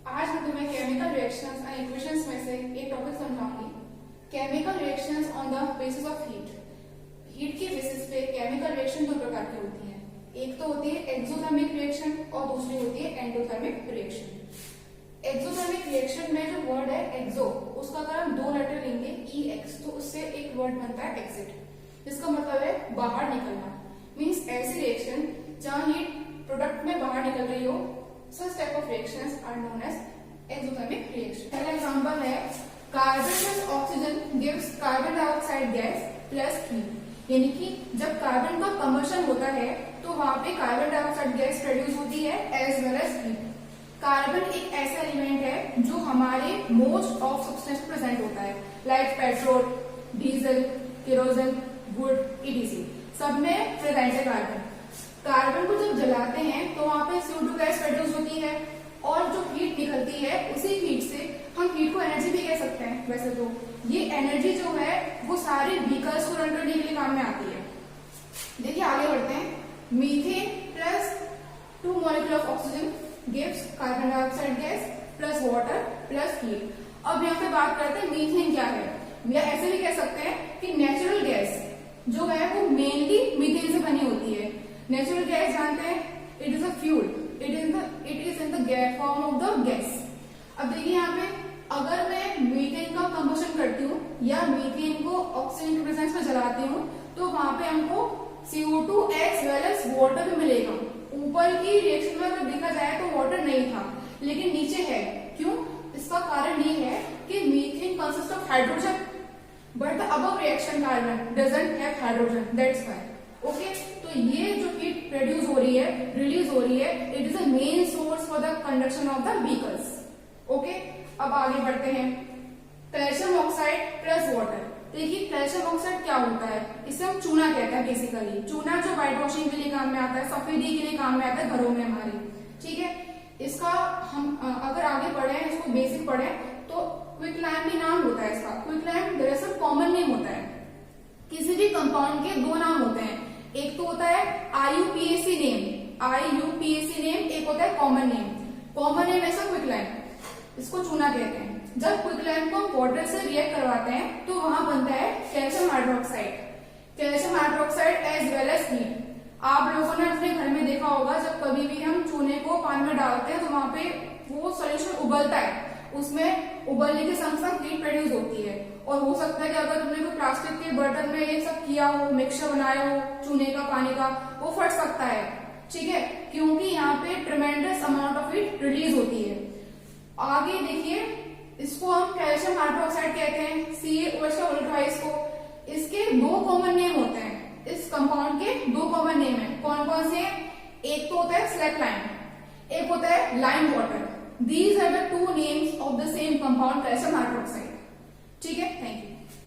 आज मैं तुम्हें केमिकल रिएक्शंस एंड इक्वेशंस में से एक टॉपिक समझाऊंगी। Chemical reactions on the basis of heat. Heat के बेसिस पे केमिकल रिएक्शन दो प्रकार की होती हैं। एक तो होती है एक्सोथर्मिक रिएक्शन और दूसरी होती है एंडोथर्मिक रिएक्शन। एक्सोथर्मिक रिएक्शन में जो वर्ड है एक्सो, उसका अगर हम दो लेटर लेंगे EX तो उससे एक वर्ड बनता है एक्सिट, जिसका मतलब है बाहर निकलना। मीन्स ऐसी रिएक्शन जहां हीट प्रोडक्ट में बाहर निकल रही हो, such type of reactions are known as exothermic reaction. पहला एग्जांपल है carbon plus oxygen gives carbon dioxide gas plus heat. यानी कि जब कार्बन का कंबशन होता है तो वहां पे कार्बन डाइऑक्साइड गैस प्रोड्यूस होती है as well as heat. Carbon एक ऐसा एलिमेंट है जो हमारे मोस्ट ऑफ सब्सटेंस प्रेजेंट होता है, like petrol, diesel, kerosene, would etc. सब में प्रेजेंट है कार्बन। कार्बन को जब जलाते हैं तो वहां पे CO2 गैस प्रोड्यूस होती है और जो हीट निकलती है उसी हीट से हम हीट को एनर्जी भी कह सकते हैं। वैसे तो ये एनर्जी जो है वो सारे व्हीकल्स को रन करने के लिए काम में आती है। देखिए आगे बढ़ते हैं। Methane plus 2 molecule of oxygen gives carbon dioxide gas plus water plus heat. अब यहाँ पे बात करते हैं मीथेन क्या है, या ऐसे भी कह सकते हैं कि नेचुरल गैस जो है वो मेनली मीथेन से बनी होती है। नेचुरल गैस जानते हैं, it is a fuel, it is in the form of the gas. अब देखिए यहाँ पे अगर मैं मीथेन का कंबशन करती हूँ या मीथेन को ऑक्सीजन के प्रेजेंस में जलाती हूँ तो वहां पे हमको CO2 as well as water भी मिलेगा। ऊपर की रिएक्शन में अगर देखा जाए तो वाटर नहीं था, लेकिन नीचे है। क्यों? इसका कारण ये है कि methane consist of hydrogen but the above reaction carbon doesn't have hydrogen, that's why. Okay, तो ये जो हीट प्रोड्यूस हो रही है, रिलीज हो रही है, it is a main source for the conduction of the vehicles. Okay, अब आगे बढ़ते हैं। Calcium oxide plus water. देखिए कैल्शियम ऑक्साइड क्या होता है, इसे हम चूना कहते हैं बेसिकली। चूना जो व्हाइट वॉशिंग के लिए काम में आता है, सफेदी के लिए काम में आता है घरों में हमारे। ठीक है, इसका हम अगर आगे बढ़े, इसको बेसिक पढ़े तो क्विकलैम भी नाम होता है इसका। क्विकलैम दरअसल कॉमन नेम होता है। किसी भी कंपाउंड के दो नाम होते हैं, एक तो होता है IUPAC नेम, एक होता है कॉमन नेम। कॉमन नेम ऐसा क्विकलैम, इसको चूना कहते हैं। जब क्विकलैम को हम वाटर से रिएक्ट करवाते हैं तो वहां बनता है calcium hydroxide, calcium hydroxide as well as heat. आप लोगों ने अपने घर में देखा होगा जब कभी भी हम चूने को पानी में डालते हैं तो वहां पे वो सोल्यूशन उबलता है, उसमें उबलने के संग संग हीट प्रोड्यूस होती है। और हो सकता है कि अगर तुमने कोई प्लास्टिक के बर्तन में ये सब किया हो, मिक्सचर बनाया हो चूने का पानी का, वो फट सकता है। ठीक है, क्योंकि यहाँ पे ट्रेमेंडस अमाउंट ऑफ हीट रिलीज होती है। आगे देखिए, इसको हम कैल्शियम हाइड्रोक्साइड कहते हैं, CaOH का उल्टा है इसको। इसके दो कॉमन नेम होते हैं, इस कंपाउंड के दो कॉमन नेम है। कौन कौन से? एक तो होता है स्लैक लाइम, एक होता है lime water. These are the two names of the same compound calcium hydroxide. ठीक है, थैंक यू।